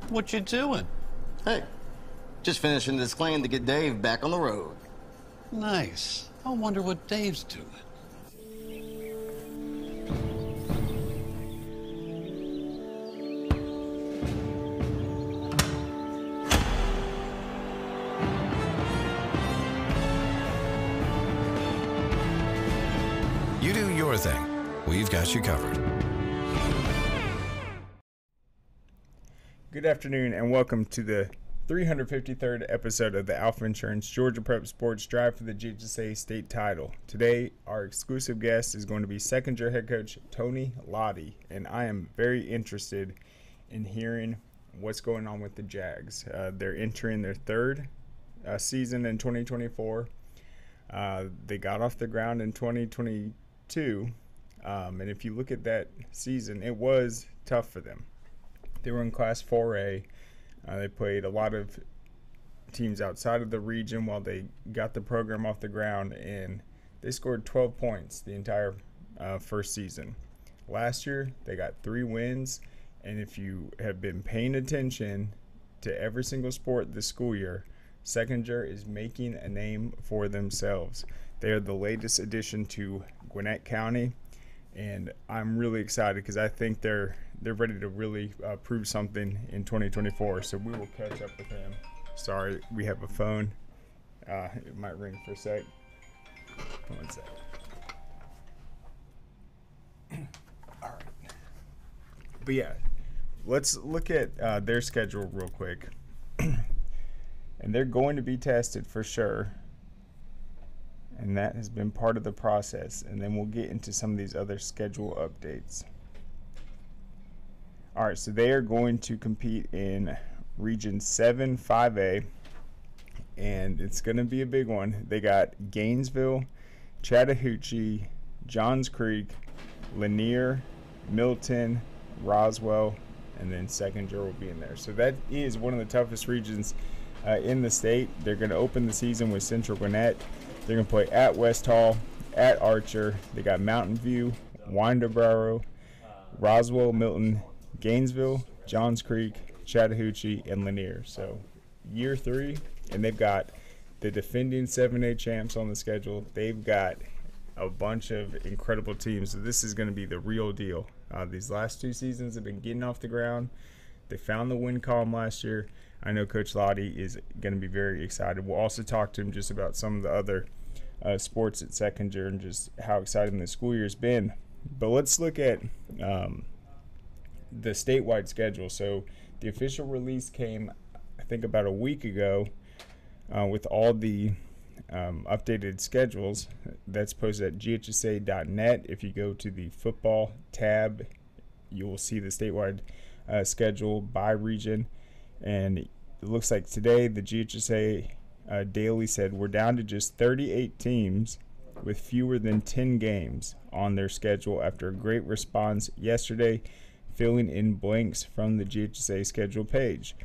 What you doing? Hey, just finishing this claim to get Dave back on the road. Nice. I wonder what Dave's doing. You do your thing. We've got you covered. Good afternoon and welcome to the 353rd episode of the Alfa Insurance Georgia Prep Sports Drive for the GHSA State Title. Today, our exclusive guest is going to be Seckinger head coach Tony Lotti, and I am very interested in hearing what's going on with the Jags. They're entering their third season in 2024. They got off the ground in 2022, and if you look at that season, it was tough for them. They were in Class 4A. They played a lot of teams outside of the region while they got the program off the ground, and they scored 12 points the entire first season. Last year, they got 3 wins, and if you have been paying attention to every single sport this school year, Seckinger is making a name for themselves. They are the latest addition to Gwinnett County, and I'm really excited because I think they're ready to really prove something in 2024. So we will catch up with him. Sorry, we have a phone. It might ring for a sec. One sec. All right. But yeah, let's look at their schedule real quick. And they're going to be tested for sure. And that has been part of the process. And then we'll get into some of these other schedule updates. All right, so they are going to compete in Region 7 5A, and it's going to be a big one. They got Gainesville, Chattahoochee, Johns Creek, Lanier, Milton, Roswell, and then Seckinger will be in there. So that is one of the toughest regions in the state. They're going to open the season with Central Gwinnett. They're going to play at West Hall, at Archer. They got Mountain View, Winterboro, Roswell, Milton, Gainesville, Johns Creek, Chattahoochee, and Lanier. So year 3, and they've got the defending 7A champs on the schedule. They've got a bunch of incredible teams. So this is going to be the real deal. These last 2 seasons have been getting off the ground. They found the win column last year. I know Coach Lotti is going to be very excited. We'll also talk to him just about some of the other sports at Seckinger and just how exciting the school year has been. But let's look at the statewide schedule. So the official release came, I think, about a week ago with all the updated schedules. That's posted at GHSA.net. If you go to the football tab, you will see the statewide schedule by region. And it looks like today the GHSA Daily said we're down to just 38 teams with fewer than 10 games on their schedule after a great response yesterday, filling in blanks from the GHSA schedule page.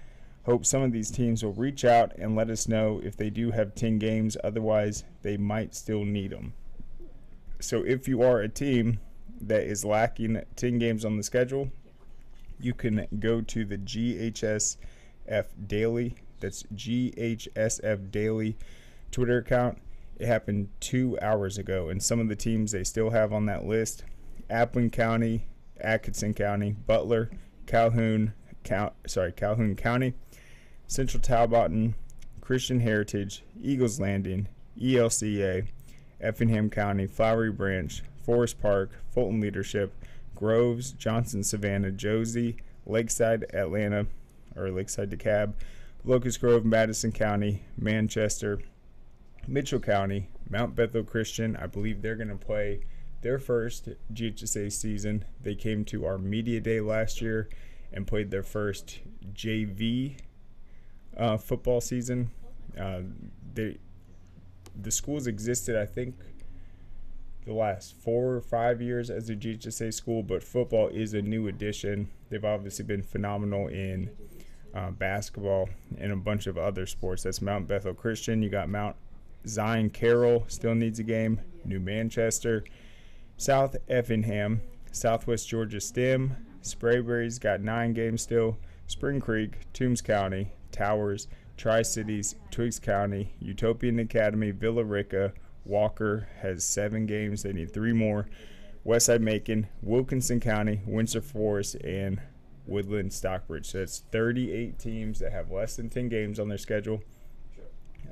Hope some of these teams will reach out and let us know if they do have 10 games. Otherwise, they might still need them. So if you are a team that is lacking 10 games on the schedule, you can go to the GHSF Daily. That's GHSF Daily Twitter account. It happened 2 hours ago, and some of the teams they still have on that list: Appling County, Atkinson County, Butler, Calhoun County, Central Talbotton, Christian Heritage, Eagles Landing, ELCA, Effingham County, Flowery Branch, Forest Park, Fulton Leadership, Groves, Johnson Savannah, Josie, Lakeside Atlanta, or Lakeside DeKalb, Locust Grove, Madison County, Manchester, Mitchell County, Mount Bethel Christian. I believe they're going to play their first GHSA season. They came to our media day last year and played their first JV football season. The schools existed, I think, the last 4 or 5 years as a GHSA school, but football is a new addition. They've obviously been phenomenal in basketball and a bunch of other sports. That's Mount Bethel Christian. You got Mount Zion Carroll, still needs a game. New Manchester, South Effingham, Southwest Georgia STEM, Sprayberry's got 9 games still. Spring Creek, Toombs County, Towers, Tri-Cities, Twiggs County, Utopian Academy, Villa Rica, Walker has 7 games. They need 3 more. Westside Macon, Wilkinson County, Windsor Forest, and Woodland Stockbridge. So it's 38 teams that have less than 10 games on their schedule.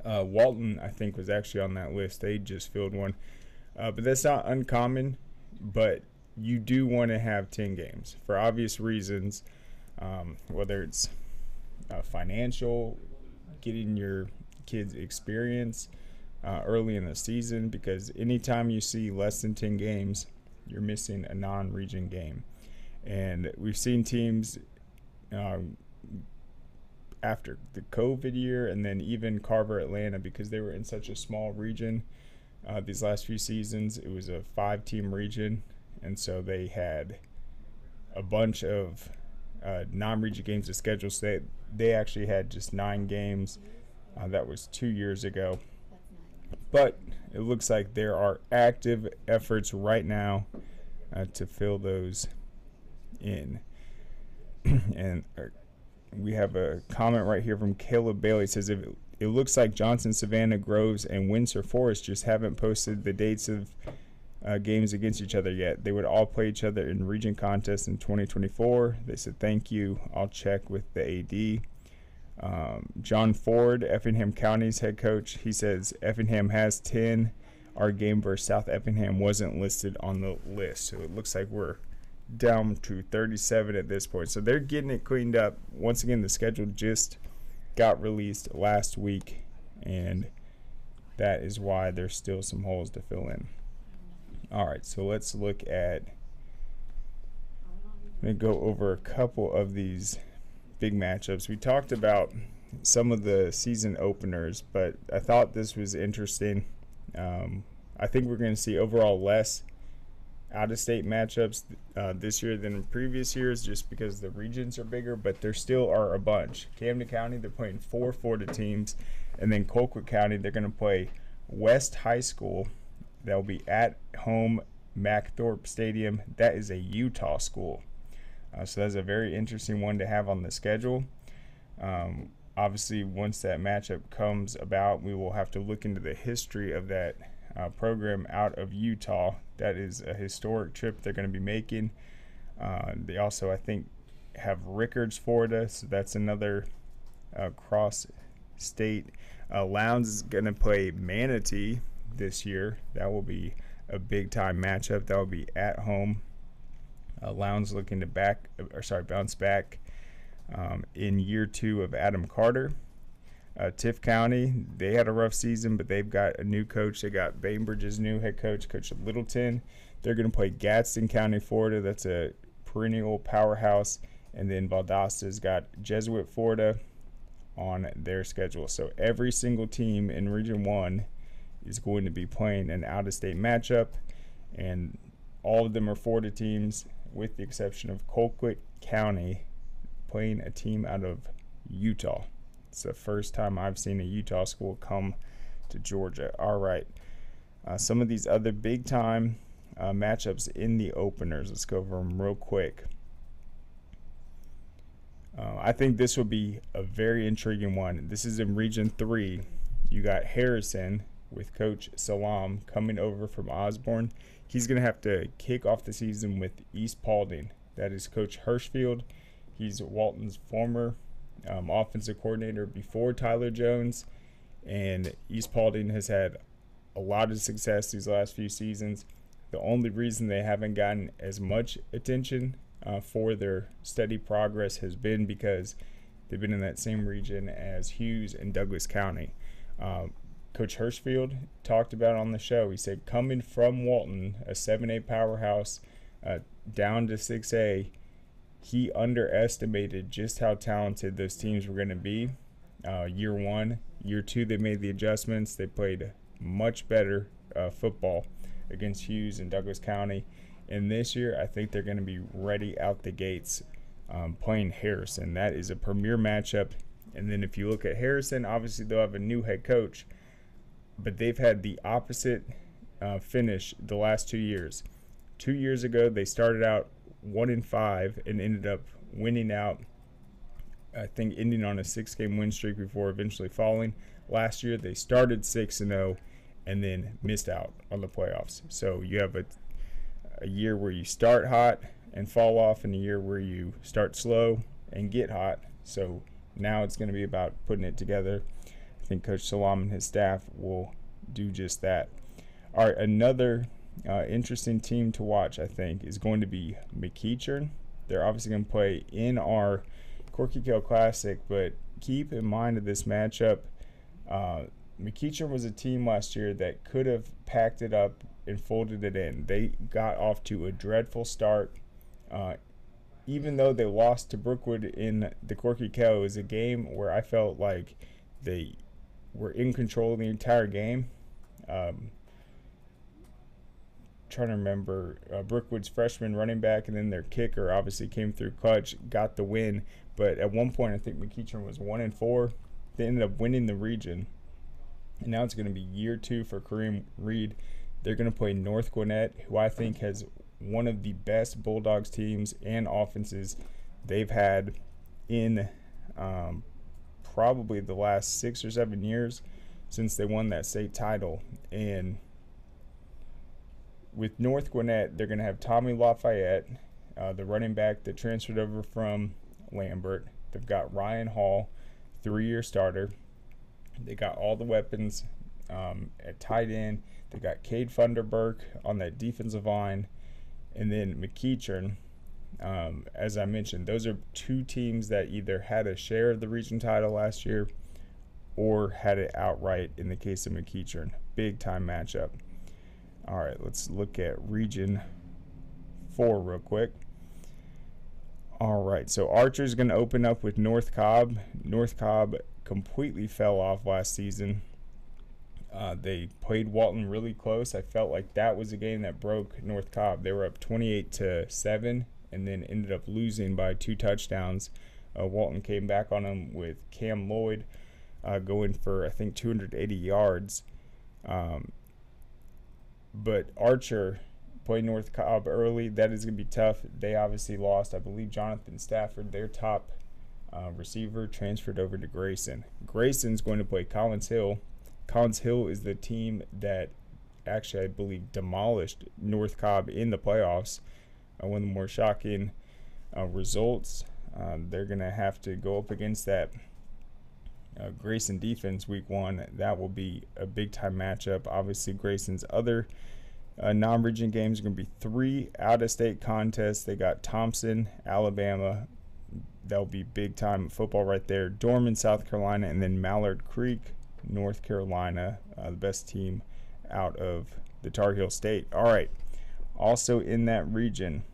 Walton, I think, was actually on that list. They just filled one. But that's not uncommon, but you do want to have 10 games for obvious reasons, whether it's financial, getting your kids experience early in the season, because anytime you see less than 10 games, you're missing a non-region game. And we've seen teams after the COVID year, and then even Carver Atlanta, because they were in such a small region these last few seasons. It was a 5-team region, and so they had a bunch of non-region games to schedule. So they actually had just 9 games. That was 2 years ago. But it looks like there are active efforts right now to fill those in. And we have a comment right here from Caleb Bailey. It says, if it looks like Johnson, Savannah, Groves, and Windsor Forest just haven't posted the dates of games against each other yet. They would all play each other in region contests in 2024. They said, thank you. I'll check with the AD. John Ford, Effingham County's head coach, he says Effingham has 10. Our game versus South Effingham wasn't listed on the list, so it looks like we're down to 37 at this point. So they're getting it cleaned up. Once again, the schedule just got released last week, and that is why there's still some holes to fill in. All right, so let's look at, I'm going to go over a couple of these big matchups. We talked about some of the season openers, but I thought this was interesting. I think we're going to see overall less out-of-state matchups this year than in previous years, just because the regions are bigger, but there still are a bunch. Camden County, they're playing 4 Florida teams, and then Colquitt County, they're going to play West High School. They'll be at home MacThorpe Stadium. That is a Utah school. So that's a very interesting one to have on the schedule. Obviously, once that matchup comes about, we will have to look into the history of that program out of Utah. That is a historic trip they're going to be making. They also, I think, have Rickards, Florida, so that's another cross-state. Lowndes is going to play Manatee this year. That will be a big-time matchup. That will be at home. Lowndes looking to bounce back in year 2 of Adam Carter. Tiff County, they had a rough season, but they've got a new coach. They got Bainbridge's new head coach, Coach Littleton. They're going to play Gadsden County, Florida. That's a perennial powerhouse. And then Valdosta's got Jesuit, Florida on their schedule. So every single team in Region 1 is going to be playing an out-of-state matchup, and all of them are Florida teams, with the exception of Colquitt County playing a team out of Utah. It's the first time I've seen a Utah school come to Georgia. All right. Some of these other big-time matchups in the openers. Let's go over them real quick. I think this will be a very intriguing one. This is in Region 3. You got Harrison with Coach Salam coming over from Osborne. He's going to have to kick off the season with East Paulding. That is Coach Hirschfield. He's Walton's former offensive coordinator before Tyler Jones, and East Paulding has had a lot of success these last few seasons. The only reason they haven't gotten as much attention for their steady progress has been because they've been in that same region as Hughes and Douglas County. Coach Hirschfield talked about on the show. He said coming from Walton, a 7A powerhouse, down to 6A, he underestimated just how talented those teams were going to be. Year 1, year 2, they made the adjustments. They played much better football against Hughes and Douglas County. And this year, I think they're going to be ready out the gates playing Harrison. That is a premier matchup. And then if you look at Harrison, obviously they'll have a new head coach, but they've had the opposite finish the last 2 years. 2 years ago, they started out 1-5 and ended up winning out I think ending on a 6-game win streak before eventually falling. Last year they started 6-0 and then missed out on the playoffs. So you have a year where you start hot and fall off, and a year where you start slow and get hot. So now it's going to be about putting it together. I think Coach Salam and his staff will do just that. All right, another interesting team to watch, I think, is going to be McEachern. They're obviously going to play in our Corky Kell Classic, but keep in mind of this matchup, McEachern was a team last year that could have packed it up and folded it in. They got off to a dreadful start. Even though they lost to Brookwood in the Corky Kell, it was a game where I felt like they were in control of the entire game. Trying to remember Brookwood's freshman running back, and then their kicker obviously came through clutch, got the win. But at one point, I think McEachern was 1-4. They ended up winning the region, and now it's going to be year 2 for Kareem Reed. They're going to play North Gwinnett, who I think has one of the best Bulldogs teams and offenses they've had in probably the last 6 or 7 years since they won that state title. And with North Gwinnett, they're going to have Tommy Lafayette, the running back that transferred over from Lambert. They've got Ryan Hall, 3-year starter. They got all the weapons at tight end. They got Cade Funderburk on that defensive line. And then McEachern, as I mentioned, those are 2 teams that either had a share of the region title last year or had it outright in the case of McEachern. Big time matchup. All right, let's look at Region 4 real quick. All right, so Archer's going to open up with North Cobb. North Cobb completely fell off last season. They played Walton really close. I felt like that was a game that broke North Cobb. They were up 28-7 and then ended up losing by 2 touchdowns. Walton came back on them with Cam Lloyd going for, I think, 280 yards. But Archer played North Cobb early. That is going to be tough. They obviously lost. I believe Jonathan Stafford, their top receiver, transferred over to Grayson. Grayson's going to play Collins Hill. Collins Hill is the team that actually, I believe, demolished North Cobb in the playoffs. One of the more shocking results. They're going to have to go up against that Grayson defense week 1. That will be a big-time matchup. Obviously, Grayson's other non-region games are going to be 3 out-of-state contests. They got Thompson, Alabama. That'll be big-time football right there. Dorman, South Carolina, and then Mallard Creek, North Carolina, the best team out of the Tar Heel State. All right, also in that region,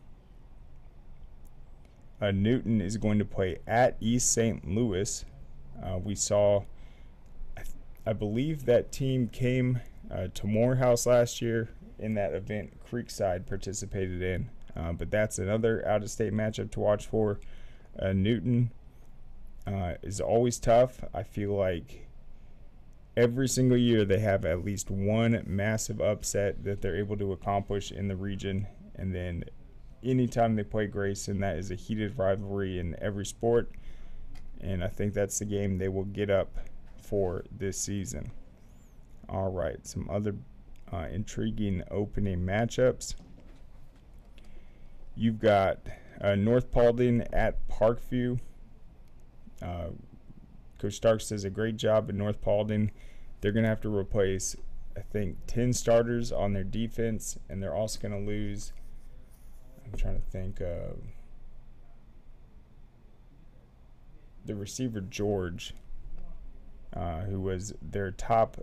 Newton is going to play at East St. Louis. We saw, I believe that team came to Morehouse last year in that event Creekside participated in, but that's another out-of-state matchup to watch for. Newton is always tough. I feel like every single year they have at least one massive upset that they're able to accomplish in the region, and then anytime they play Grayson, that is a heated rivalry in every sport, and I think that's the game they will get up for this season. All right, some other intriguing opening matchups. You've got North Paulding at Parkview. Coach Starks does a great job at North Paulding. They're going to have to replace, I think, 10 starters on their defense, and they're also going to lose, I'm trying to think, the receiver George, who was their top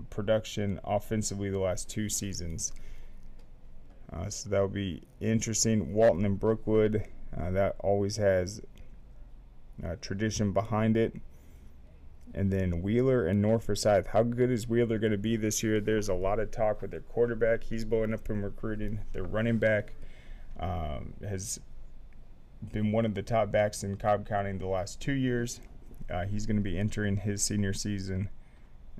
production offensively the last 2 seasons. So that'll be interesting. Walton and Brookwood, that always has tradition behind it. And then Wheeler and North Forsyth. How good is Wheeler going to be this year? There's a lot of talk with their quarterback. He's blowing up in recruiting. Their running back has been one of the top backs in Cobb County in the last 2 years. He's going to be entering his senior season,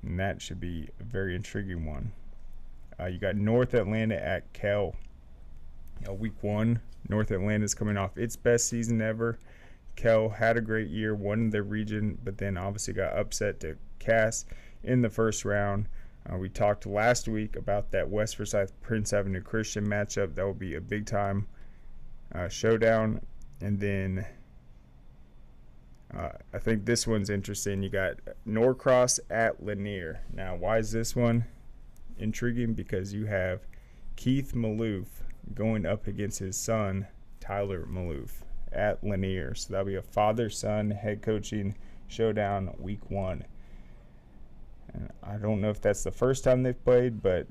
and that should be a very intriguing one. You got North Atlanta at Kell. Week 1, North Atlanta is coming off its best season ever. Kell had a great year, won the region, but then obviously got upset to Cass in the first round. We talked last week about that West Forsyth Prince Avenue Christian matchup. That will be a big time showdown. And then I think this one's interesting. You got Norcross at Lanier. Now, why is this one intriguing? Because you have Keith Maloof going up against his son, Tyler Maloof, at Lanier. So that'll be a father-son head coaching showdown week 1. And I don't know if that's the first time they've played, but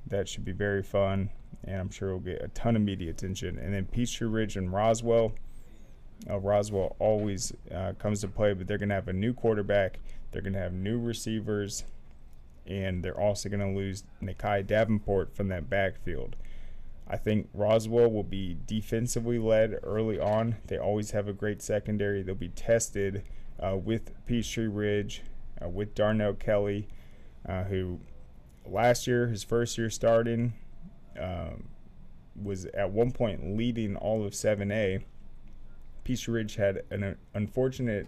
that should be very fun, and I'm sure it'll get a ton of media attention. And then Peachtree Ridge and Roswell. Roswell always comes to play, but they're going to have a new quarterback. They're going to have new receivers, and they're also going to lose Nakai Davenport from that backfield. I think Roswell will be defensively led early on. They always have a great secondary. They'll be tested with Peachtree Ridge, with Darnell Kelly, who last year, his first year starting, was at one point leading all of 7A. Peachtree Ridge had an unfortunate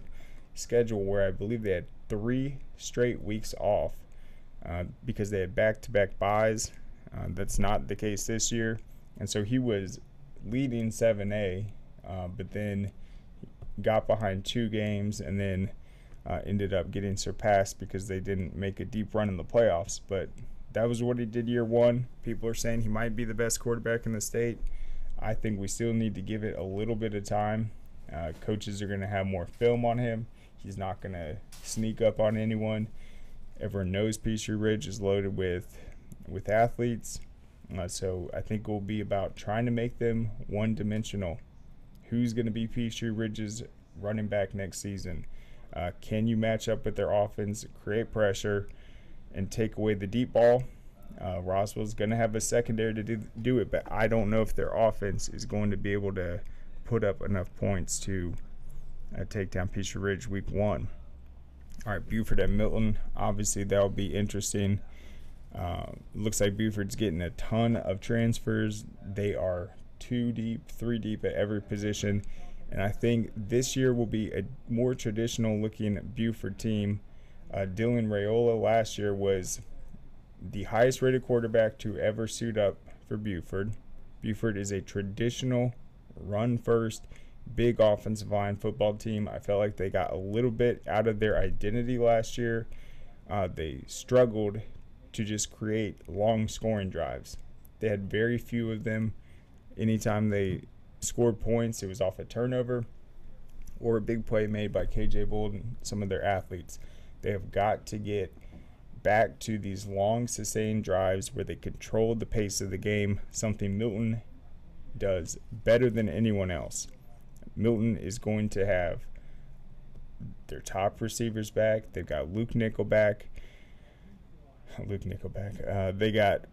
schedule where I believe they had 3 straight weeks off because they had back-to-back byes. That's not the case this year. And so he was leading 7A, but then got behind 2 games and then ended up getting surpassed because they didn't make a deep run in the playoffs. But that was what he did year 1. People are saying he might be the best quarterback in the state. I think we still need to give it a little bit of time. Coaches are going to have more film on him. He's not going to sneak up on anyone. Everyone knows Peachtree Ridge is loaded with athletes. So I think it will be about trying to make them one-dimensional. Who's going to be Peachtree Ridge's running back next season? Can you match up with their offense, create pressure, and take away the deep ball? Roswell's going to have a secondary to do it, but I don't know if their offense is going to be able to put up enough points to take down Peachtree Ridge week 1. All right, Buford at Milton. Obviously, that will be interesting. Looks like Buford's getting a ton of transfers. They are 2 deep, 3 deep at every position. And I think this year will be a more traditional-looking Buford team. Dylan Raiola last year was the highest-rated quarterback to ever suit up for Buford. Buford is a traditional run-first, big offensive line football team. I felt like they got a little bit out of their identity last year. They struggled to just create long scoring drives. They had very few of them. Anytime they scored points, it was off a turnover or a big play made by KJ Bold and some of their athletes. They have got to get back to these long sustained drives where they control the pace of the game, something Milton does better than anyone else. Milton is going to have their top receivers back. They've got Luke Nickelback. They got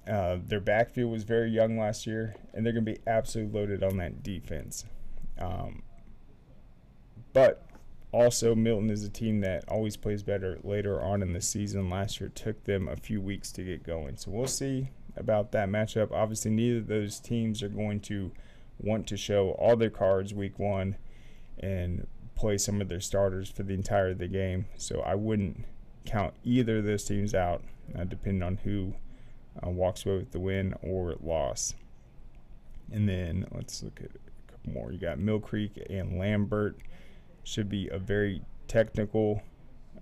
their backfield was very young last year, and they're going to be absolutely loaded on that defense. But also, Milton is a team that always plays better later on in the season. Last year, it took them a few weeks to get going. So we'll see about that matchup. Obviously, neither of those teams are going to want to show all their cards week 1 and play some of their starters for the entire of the game. So I wouldn't count either of those teams out, depending on who walks away with the win or loss. And then let's look at a couple more. You got Mill Creek and Lambert. Should be a very technical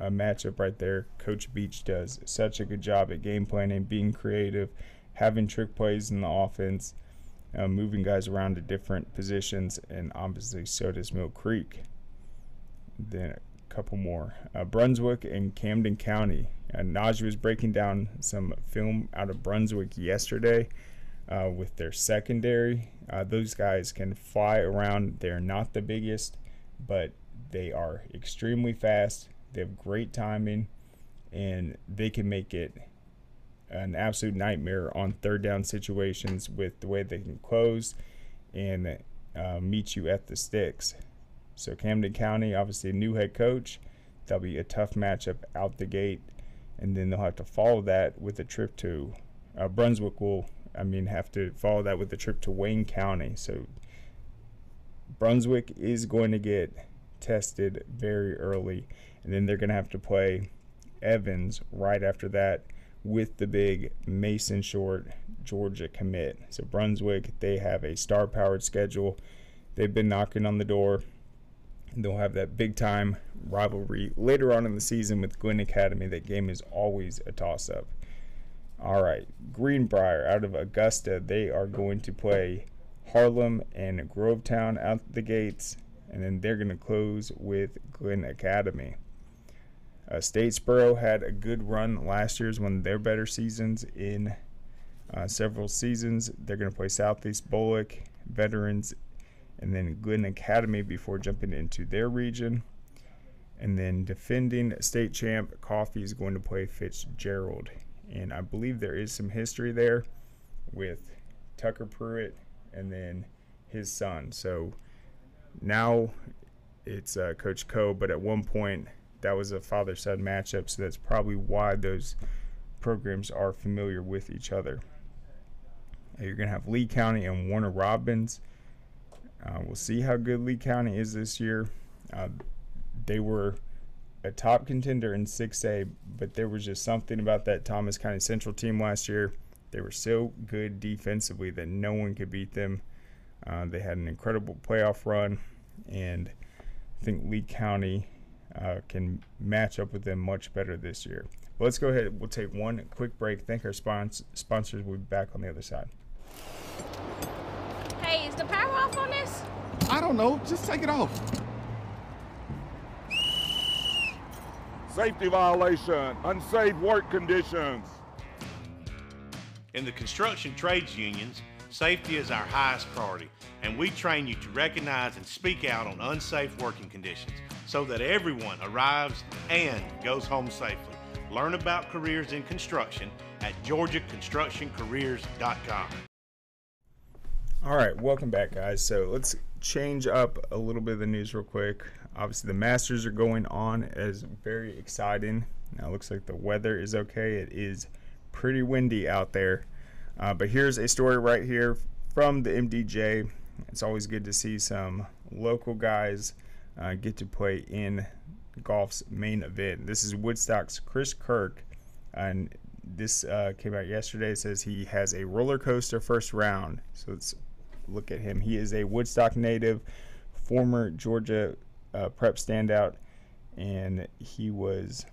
matchup right there. Coach Beach does such a good job at game planning, being creative, having trick plays in the offense, moving guys around to different positions, and obviously so does Mill Creek. Then a couple more. Brunswick and Camden County. Najee was breaking down some film out of Brunswick yesterday with their secondary. Those guys can fly around. They're not the biggest, but they are extremely fast. They have great timing, and they can make it an absolute nightmare on third down situations with the way they can close and meet you at the sticks. So Camden County, obviously a new head coach. That'll be a tough matchup out the gate, and then they'll have to follow that with a trip to Brunswick will have to follow that with a trip to Wayne County. So Brunswick is going to get tested very early, and then they're going to have to play Evans right after that with the big Mason Short Georgia commit. So Brunswick, they have a star-powered schedule. They've been knocking on the door. They'll have that big-time rivalry later on in the season with Gwinnett Academy. That game is always a toss-up. All right, Greenbrier out of Augusta, they are going to play Harlem and Grovetown out the gates, and then they're going to close with Gwinnett Academy. Statesboro had a good run last year, one of their better seasons in several seasons. They're going to play Southeast Bullock, Veterans, and then Gwinnett Academy before jumping into their region. And then defending state champ Coffee is going to play Fitzgerald. And I believe there is some history there with Tucker Pruitt and then his son. So now it's Coach Coe, but at one point that was a father-son matchup, so that's probably why those programs are familiar with each other. You're going to have Lee County and Warner Robins. We'll see how good Lee County is this year. They were a top contender in 6A, but there was just something about that Thomas County Central team last year. They were so good defensively that no one could beat them. They had an incredible playoff run, and I think Lee County can match up with them much better this year. But let's go ahead. We'll take one quick break. Thank our sponsors. We'll be back on the other side. Hey, is the power off on this? I don't know. Just take it off. Safety violation, unsafe work conditions. In the construction trades unions, safety is our highest priority, and we train you to recognize and speak out on unsafe working conditions so that everyone arrives and goes home safely. Learn about careers in construction at georgiaconstructioncareers.com. All right, welcome back, guys. So let's change up a little bit of the news real quick. Obviously, the Masters are going on, as very exciting. Now, it looks like the weather is okay. It is pretty windy out there. But here's a story right here from the MDJ. It's always good to see some local guys get to play in golf's main event. This is Woodstock's Chris Kirk, and this came out yesterday. It says he has a roller coaster first round. So let's look at him. He is a Woodstock native, former Georgia prep standout, and he's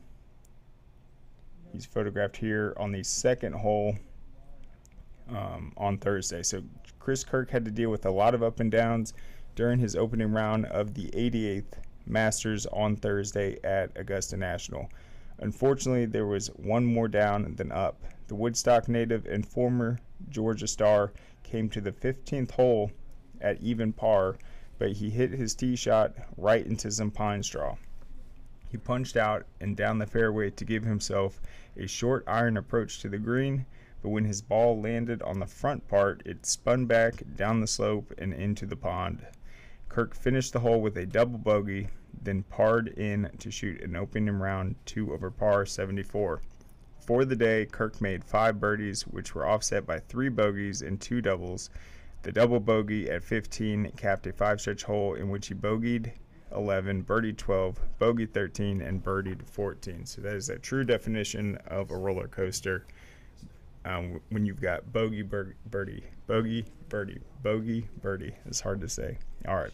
photographed here on the second hole on Thursday. So Chris Kirk had to deal with a lot of up and downs during his opening round of the 88th Masters on Thursday at Augusta National. Unfortunately, there was one more down than up. The Woodstock native and former Georgia star came to the 15th hole at even par, but he hit his tee shot right into some pine straw. He punched out and down the fairway to give himself a short iron approach to the green, but when his ball landed on the front part, it spun back down the slope and into the pond. Kirk finished the hole with a double bogey, then parred in to shoot an opening round 2 over par 74. For the day, Kirk made 5 birdies, which were offset by 3 bogeys and 2 doubles. The double bogey at 15 capped a 5-stretch hole in which he bogeyed 11, birdied 12, bogeyed 13, and birdied 14. So that is a true definition of a roller coaster. When you've got bogey, birdie, bogey, birdie, bogey, birdie. It's hard to say. All right.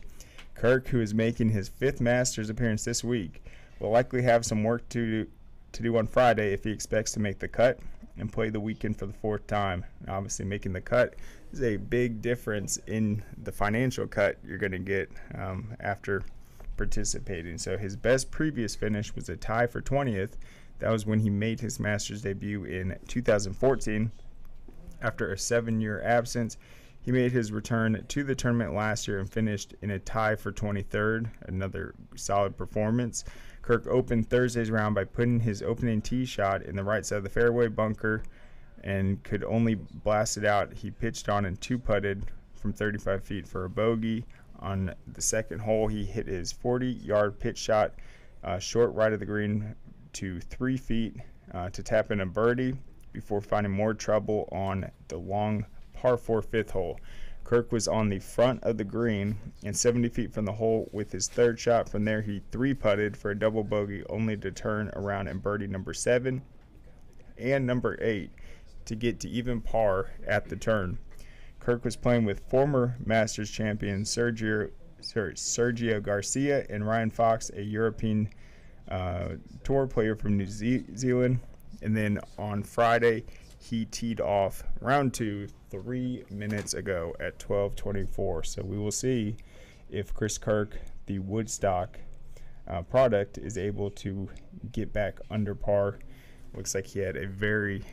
Kirk, who is making his 5th Masters appearance this week, will likely have some work to do on Friday if he expects to make the cut and play the weekend for the 4th time. Obviously, making the cut is a big difference in the financial cut you're going to get after participating. So his best previous finish was a tie for 20th. That was when he made his Masters debut in 2014. After a 7-year absence, he made his return to the tournament last year and finished in a tie for 23rd, another solid performance. Kirk opened Thursday's round by putting his opening tee shot in the right side of the fairway bunker and could only blast it out. He pitched on and 2-putted from 35 feet for a bogey. On the second hole, he hit his 40-yard pitch shot short right of the green to 3 feet to tap in a birdie before finding more trouble on the long par 4 5th hole. Kirk was on the front of the green and 70 feet from the hole with his third shot. From there, he three-putted for a double bogey, only to turn around and birdie number 7 and number 8 to get to even par at the turn. Kirk was playing with former Masters champion Sergio Garcia and Ryan Fox, a European tour player from New Zealand. And then on Friday, he teed off round 2 3 minutes ago at 12:24. So we will see if Chris Kirk, the Woodstock product, is able to get back under par. Looks like he had a very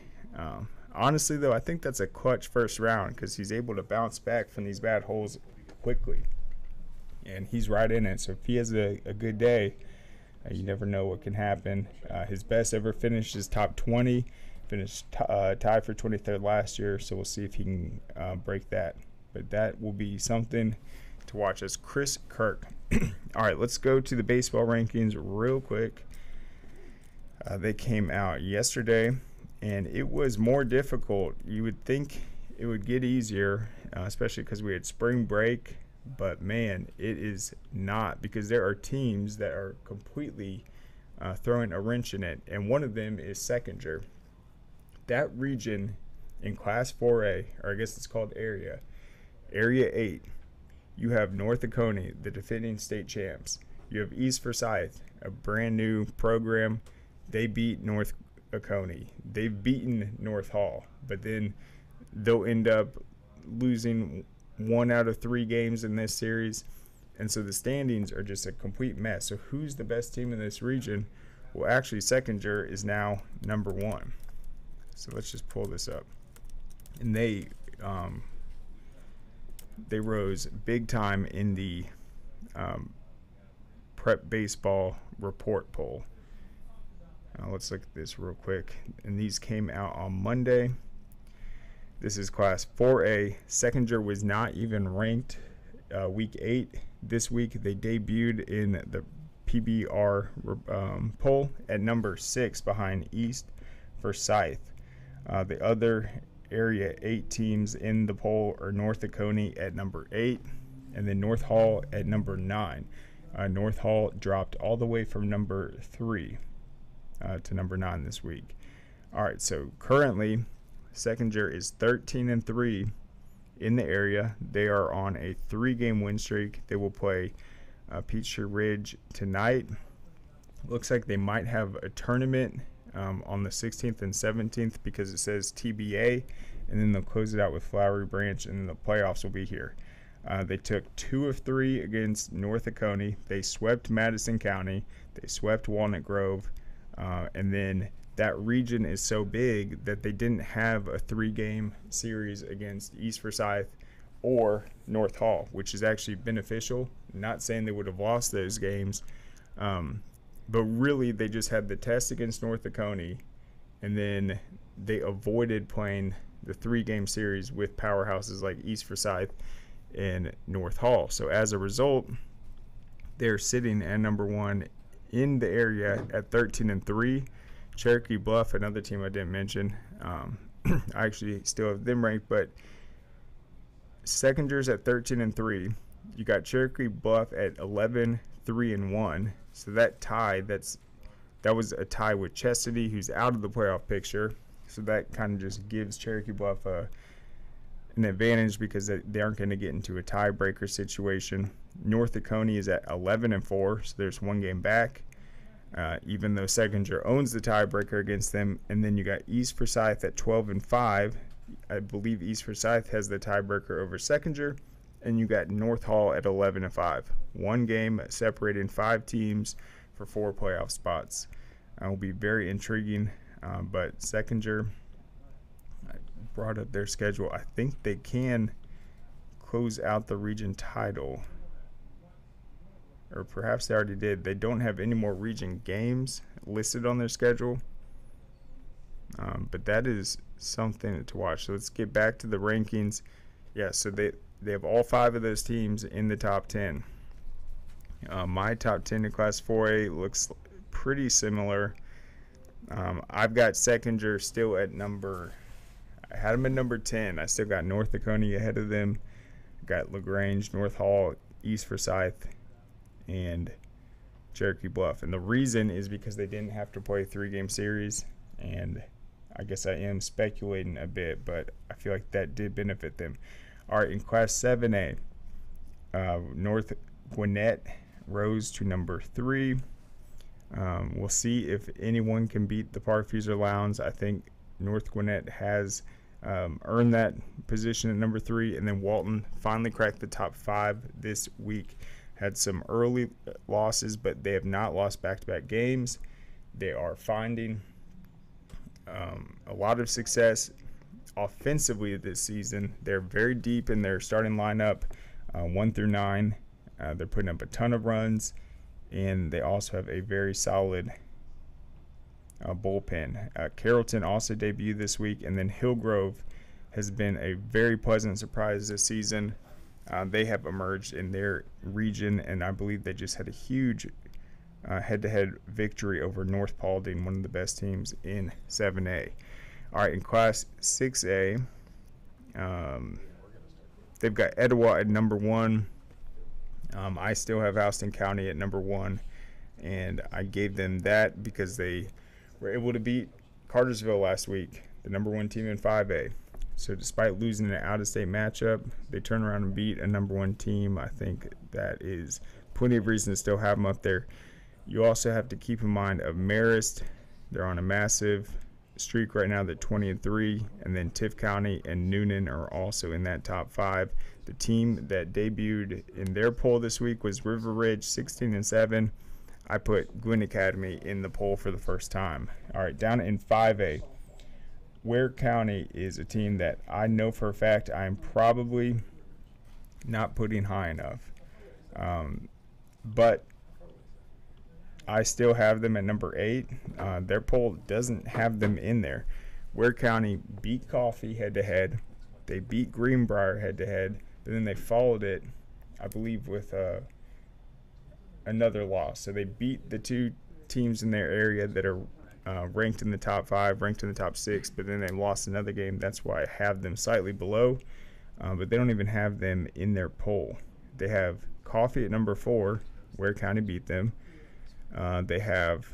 honestly, though, I think that's a clutch first round because he's able to bounce back from these bad holes quickly. And he's right in it. So if he has a good day, you never know what can happen. His best ever finish is top 20. Finished tied for 23rd last year. So we'll see if he can break that. But that will be something to watch as Chris Kirk. All right, let's go to the baseball rankings real quick. They came out yesterday, and it was more difficult. You would think it would get easier, especially because we had spring break. But, man, it is not, because there are teams that are completely throwing a wrench in it, and one of them is Seckinger. That region in Class 4A, or I guess it's called Area 8, you have North Oconee, the defending state champs. You have East Forsyth, a brand new program. They beat North Oconee. They've beaten North Hall, but then they'll end up losing 1 out of 3 games in this series. And so the standings are just a complete mess. So who's the best team in this region? Well, actually, Seckinger is now number 1. So let's just pull this up. And they rose big time in the prep baseball report poll. Let's look at this real quick. And these came out on Monday. This is Class 4A. Seckinger was not even ranked week 8. This week they debuted in the PBR poll at number 6 behind East Forsyth. The other Area 8 teams in the poll are North Oconee at number 8 and then North Hall at number 9. North Hall dropped all the way from number 3 to number 9 this week. All right, so currently Seckinger is 13-3 in the area. They are on a 3-game win streak. They will play Peachtree Ridge tonight. Looks like they might have a tournament on the 16th and 17th because it says TBA, and then they'll close it out with Flowery Branch, and then the playoffs will be here. They took 2 of 3 against North Oconee. They swept Madison County. They swept Walnut Grove, and then that region is so big that they didn't have a 3-game series against East Forsyth or North Hall, which is actually beneficial. Not saying they would have lost those games, but really they just had the test against North Oconee, and then they avoided playing the 3-game series with powerhouses like East Forsyth and North Hall. So as a result, they're sitting at number 1 in the area at 13-3. Cherokee Bluff, another team I didn't mention, I actually still have them ranked, but Seckinger's at 13-3. You got Cherokee Bluff at 11-3-1. So that tie, that was a tie with Chestatee, who's out of the playoff picture. So that kind of just gives Cherokee Bluff an advantage because they aren't going to get into a tiebreaker situation. North Oconee is at 11-4, so there's 1 game back. Even though Seckinger owns the tiebreaker against them. And then you got East Forsyth at 12-5. I believe East Forsyth has the tiebreaker over Seckinger. And you got North Hall at 11-5. 1 game separating 5 teams for 4 playoff spots. It will be very intriguing. But Seckinger, I brought up their schedule. I think they can close out the region title. Or perhaps they already did. They don't have any more region games listed on their schedule. But that is something to watch. So let's get back to the rankings. Yeah, so they have all 5 of those teams in the top 10. My top 10 in Class 4A looks pretty similar. I've got Seckinger still at I had them at number 10. I still got North Oconee ahead of them. Got LaGrange, North Hall, East Forsyth, and Cherokee Bluff. And the reason is because they didn't have to play a 3-game series. And I guess I am speculating a bit, but I feel like that did benefit them. All right, in Class 7A, North Gwinnett rose to number 3. We'll see if anyone can beat the Parkfuser Lowndes. I think North Gwinnett has earned that position at number 3, and then Walton finally cracked the top 5 this week. Had some early losses, but they have not lost back-to-back games. They are finding a lot of success offensively this season. They're very deep in their starting lineup, 1 through 9. They're putting up a ton of runs, and they also have a very solid bullpen. Carrollton also debuted this week, and then Hillgrove has been a very pleasant surprise this season. They have emerged in their region, and I believe they just had a huge head-to-head victory over North Paulding, one of the best teams in 7A. All right, in Class 6A, they've got Etowah at number 1. I still have Houston County at number 1, and I gave them that because they were able to beat Cartersville last week, the number 1 team in 5A. So despite losing an out-of-state matchup, they turn around and beat a number 1 team. I think that is plenty of reason to still have them up there. You also have to keep in mind of Marist. They're on a massive streak right now. They're 20-3, and then Tift County and Noonan are also in that top 5. The team that debuted in their poll this week was River Ridge, 16-7. I put Gwinnett Academy in the poll for the first time. All right, down in 5A, Ware County is a team that I know for a fact I'm probably not putting high enough. But I still have them at number 8. Their poll doesn't have them in there. Ware County beat Coffee head-to-head. They beat Greenbrier head-to-head. But then they followed it, I believe, with another loss. So they beat the 2 teams in their area that are ranked in the top 5, ranked in the top 6, but then they lost another game. That's why I have them slightly below. But they don't even have them in their poll. They have Coffee at number 4. Ware County beat them. They have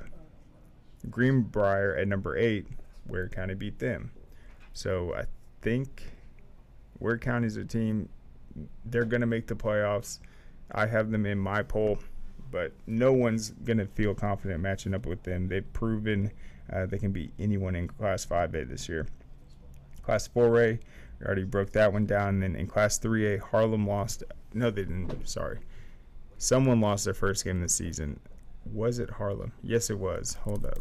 Greenbrier at number 8, Ware County beat them. So I think Ware County's a team, they're going to make the playoffs. I have them in my poll, but no one's going to feel confident matching up with them. They've proven they can beat anyone in Class 5A this year. Class 4A, we already broke that one down. And then in Class 3A, Harlem lost. No, they didn't. Sorry. Someone lost their first game this season. Was it Harlem? Yes, it was. Hold up.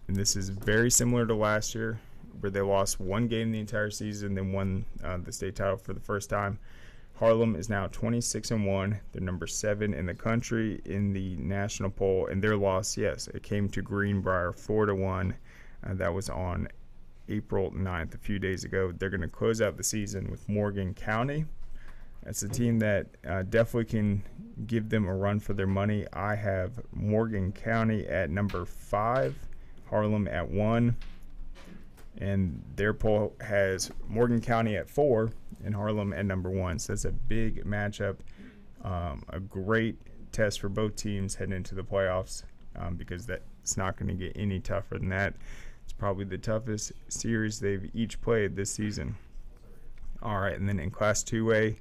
And this is very similar to last year, where they lost 1 game the entire season, then won the state title for the first time. Harlem is now 26-1. They're number 7 in the country in the national poll, and their loss, yes, it came to Greenbrier 4-1. That was on April 9th, a few days ago. They're going to close out the season with Morgan County. That's a team that definitely can give them a run for their money. I have Morgan County at number 5, Harlem at 1, and their poll has Morgan County at 4 and Harlem at number 1. So that's a big matchup, a great test for both teams heading into the playoffs, because that's not going to get any tougher than that. It's probably the toughest series they've each played this season. All right, and then in Class 2A,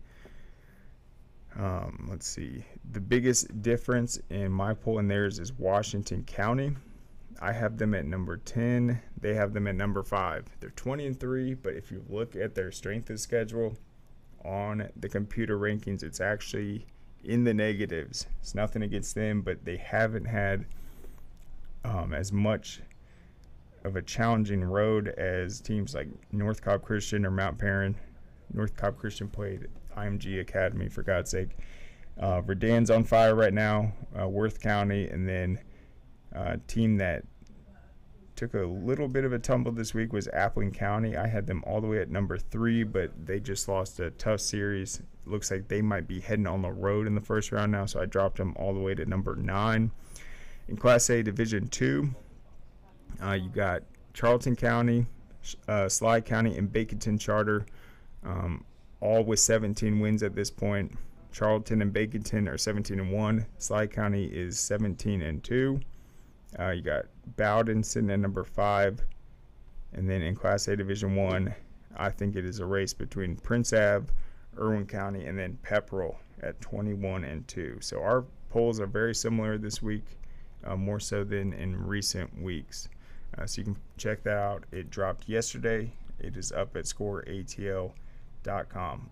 let's see. The biggest difference in my poll and theirs is Washington County. I have them at number 10. They have them at number 5. They're 20-3, but if you look at their strength of schedule on the computer rankings, it's actually in the negatives. It's nothing against them, but they haven't had as much of a challenging road as teams like North Cobb Christian or Mount Perrin. North Cobb Christian played IMG Academy, for God's sake. Redan's on fire right now, Worth County, and then a team that took a little bit of a tumble this week was Appling County. I had them all the way at number 3, but they just lost a tough series. Looks like they might be heading on the road in the first round now, so I dropped them all the way to number 9. In Class A Division 2, you got Charlton County, Sly County, and Baconton Charter. all with 17 wins at this point. Charlton and Baconton are 17-1. Sly County is 17-2. You got Bowden sitting at number 5. And then in Class A Division I, I think it is a race between Prince Ave, Irwin County, and then Pepperell at 21-2. So our polls are very similar this week, more so than in recent weeks. So you can check that out. It dropped yesterday. It is up at scoreatl.com.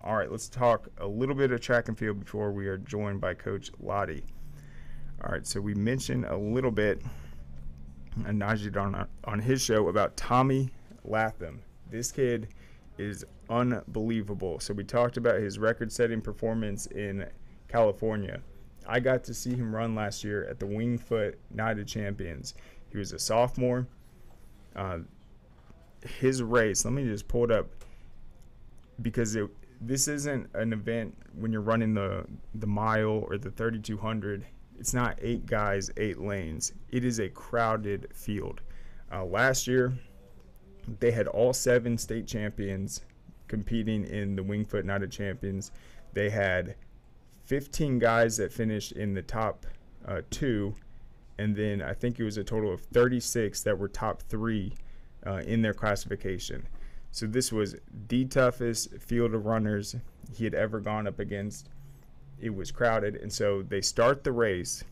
All right, let's talk a little bit of track and field before we are joined by Coach Lotti. All right, so we mentioned a little bit, and Najee on his show, about Tommy Latham. This kid is unbelievable. So we talked about his record-setting performance in California. I got to see him run last year at the Wingfoot Night of Champions. He was a sophomore. His race, let me just pull it up, because this isn't an event when you're running the mile or the 3,200. It's not 8 guys, 8 lanes. It is a crowded field. Last year, they had all 7 state champions competing in the Wingfoot Night of Champions. They had 15 guys that finished in the top 2, and then I think it was a total of 36 that were top 3 in their classification. So this was the toughest field of runners he had ever gone up against. It was crowded, and so they start the race,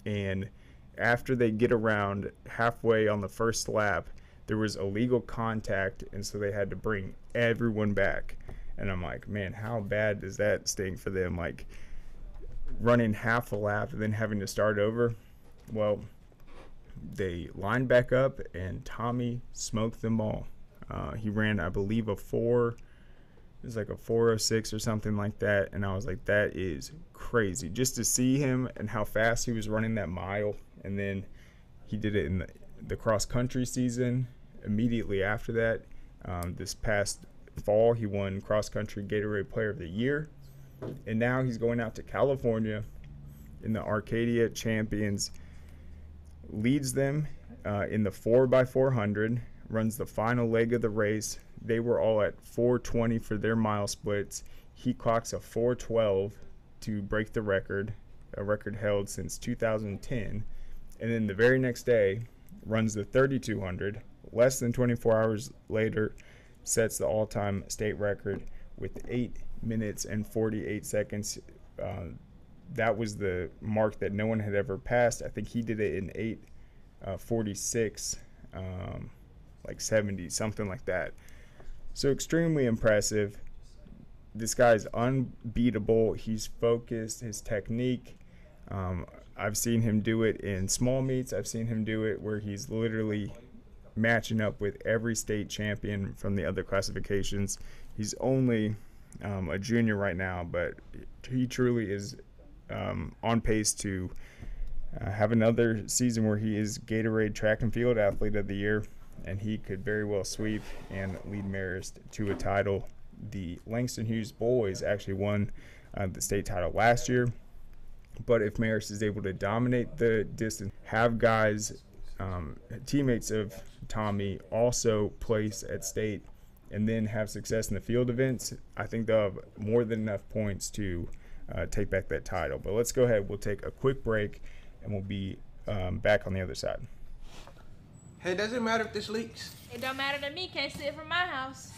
and after they get around halfway on the first lap, there was illegal contact, and so they had to bring everyone back. And I'm like, man, how bad does that sting for them? Like, running half a lap and then having to start over. Well, they lined back up, and Tommy smoked them all. He ran, I believe, it was like a 4:06 or something like that, and I was like, that is crazy. Just to see him and how fast he was running that mile, and then he did it in the cross-country season immediately after that. This past fall, he won cross-country Gatorade Player of the Year, and now he's going out to California in the Arcadia Champions, leads them in the 4x400, runs the final leg of the race. They were all at 4:20 for their mile splits. He clocks a 4:12 to break the record, a record held since 2010. And then the very next day, runs the 3,200. Less than 24 hours later, sets the all-time state record with 8 minutes and 48 seconds. That was the mark that no one had ever passed. I think he did it in 8:46, like 70, something like that. So extremely impressive. This guy's unbeatable. He's focused, his technique. I've seen him do it in small meets. I've seen him do it where he's literally matching up with every state champion from the other classifications. He's only a junior right now, but he truly is on pace to have another season where he is Gatorade Track and Field Athlete of the Year, and he could very well sweep and lead Marist to a title. The Langston Hughes boys actually won the state title last year, but if Marist is able to dominate the distance, have guys, teammates of Tommy, also place at state, and then have success in the field events, I think they'll have more than enough points to take back that title. But let's go ahead. We'll take a quick break, and we'll be back on the other side. Hey, does it matter if this leaks? It don't matter to me. Can't see it from my house.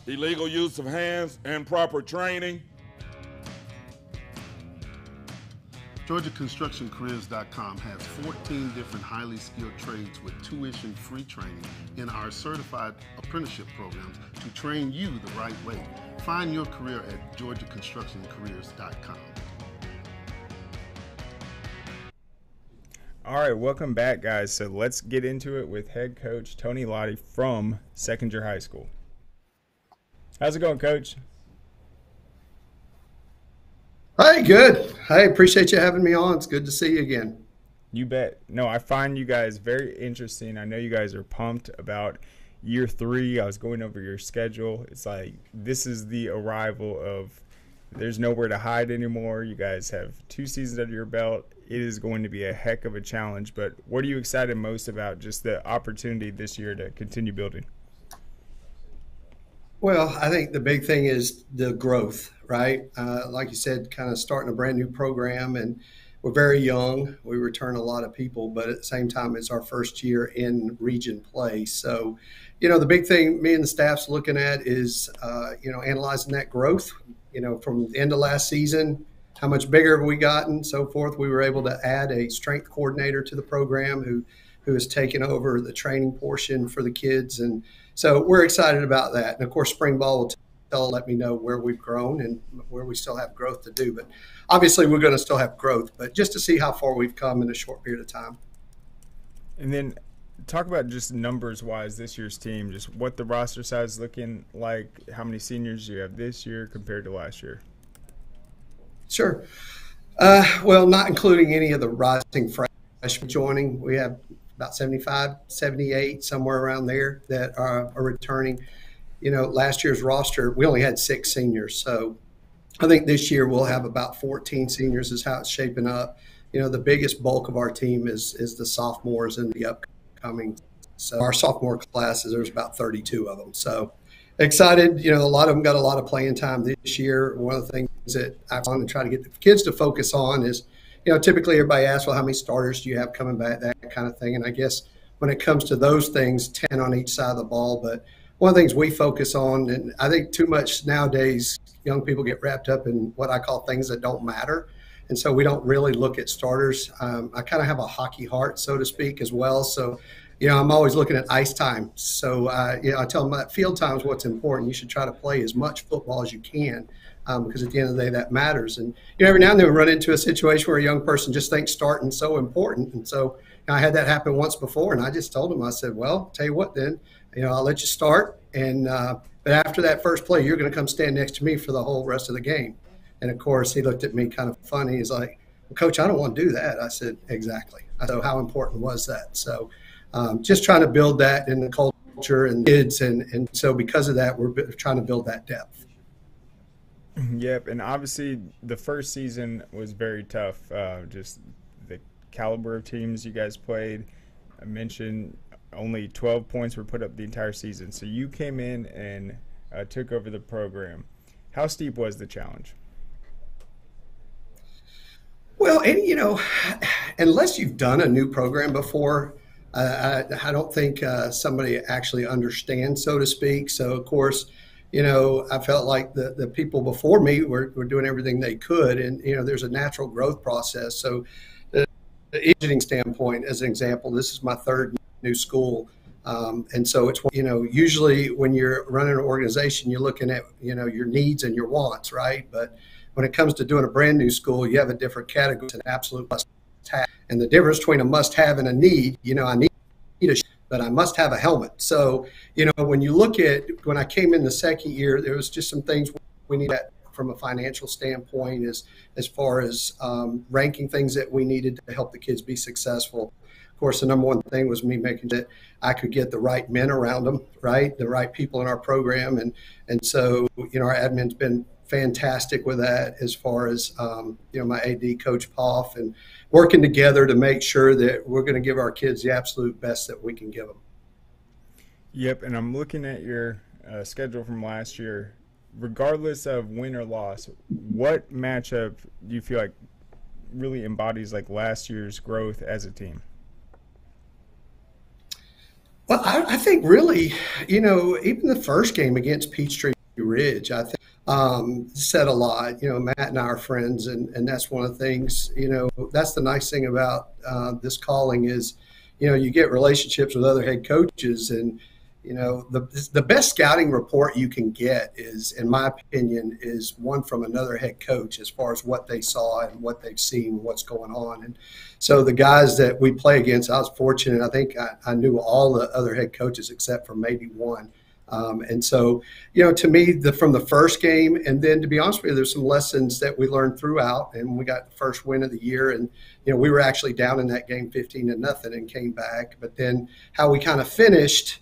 Illegal use of hands, improper training. GeorgiaConstructionCareers.com has 14 different highly skilled trades with tuition-free training in our certified apprenticeship programs to train you the right way. Find your career at GeorgiaConstructionCareers.com. All right, welcome back, guys. So let's get into it with head coach Tony Lotti from Seckinger High School. How's it going, Coach? Hey, good. Hey, appreciate you having me on. It's good to see you again. You bet. No, I find you guys very interesting. I know you guys are pumped about year 3. I was going over your schedule. It's like this is the arrival of there's nowhere to hide anymore. You guys have 2 seasons under your belt. It is going to be a heck of a challenge. But what are you excited most about, just the opportunity this year to continue building? Well, I think the big thing is the growth, right? Like you said, kind of starting a brand new program, and we're very young. We return a lot of people, but at the same time, it's our first year in region play. So, the big thing me and the staff's looking at is, analyzing that growth, from the end of last season, how much bigger have we gotten, so forth. We were able to add a strength coordinator to the program who has taken over the training portion for the kids. And so we're excited about that. And of course, spring ball will let me know where we've grown and where we still have growth to do. But obviously we're going to still have growth, but just to see how far we've come in a short period of time. And then talk about just numbers wise, this year's team, just what the roster size is looking like, how many seniors you have this year compared to last year. Sure. Well, not including any of the rising freshmen joining. We have about 75, 78, somewhere around there that are returning. Last year's roster, we only had 6 seniors. So I think this year we'll have about 14 seniors is how it's shaping up. The biggest bulk of our team is the sophomores in the upcoming. So our sophomore classes, there's about 32 of them. So excited. A lot of them got a lot of playing time this year. One of the things that I want to try to get the kids to focus on is, typically everybody asks, well, how many starters do you have coming back, that kind of thing. And I guess when it comes to those things, 10 on each side of the ball. But one of the things we focus on, and I think too much nowadays, young people get wrapped up in what I call things that don't matter. And so we don't really look at starters. I kind of have a hockey heart, so to speak, as well. So, I'm always looking at ice time. So, I tell them that field time is what's important. You should try to play as much football as you can. Because at the end of the day, that matters. And every now and then we run into a situation where a young person just thinks starting is so important. And so I had that happen once before, and I just told him, I said, well, tell you what then, I'll let you start. And but after that first play, you're going to come stand next to me for the whole rest of the game. And, of course, he looked at me kind of funny. He's like, well, Coach, I don't want to do that. I said, exactly. So how important was that? So just trying to build that in the culture and kids. And so because of that, we're trying to build that depth. Yep, and obviously the first season was very tough. Just the caliber of teams you guys played. I mentioned only 12 points were put up the entire season. So you came in and took over the program. How steep was the challenge? Well, and, unless you've done a new program before, I don't think somebody actually understands, so to speak. So, of course, I felt like the people before me were doing everything they could. And, there's a natural growth process. So the aging standpoint, as an example, this is my third new school. And so it's, usually when you're running an organization, you're looking at, your needs and your wants, right? But when it comes to doing a brand new school, you have a different category. It's an absolute must-have. And the difference between a must-have and a need, I need a but I must have a helmet. So, when you look at when I came in the second year, there was just some things we needed from a financial standpoint as far as ranking things that we needed to help the kids be successful. Of course, the number one thing was me making sure that I could get the right men around them, right? The right people in our program. And so, our admin's been fantastic with that as far as, my AD, Coach Poff, and working together to make sure that we're going to give our kids the absolute best that we can give them. Yep, and I'm looking at your schedule from last year. Regardless of win or loss, what matchup do you feel like really embodies like last year's growth as a team? Well, I think really, even the first game against Peachtree Ridge, I think said a lot. Matt and I are friends, and that's one of the things, that's the nice thing about this calling is, you get relationships with other head coaches, and the best scouting report you can get is, in my opinion, is one from another head coach as far as what they saw and what they've seen, what's going on. And so the guys that we play against, I was fortunate. I think I knew all the other head coaches except for maybe one. And so, to me, from the first game, and then to be honest with you, there's some lessons that we learned throughout, and we got the first win of the year. And, we were actually down in that game 15-0 and came back. But then how we kind of finished,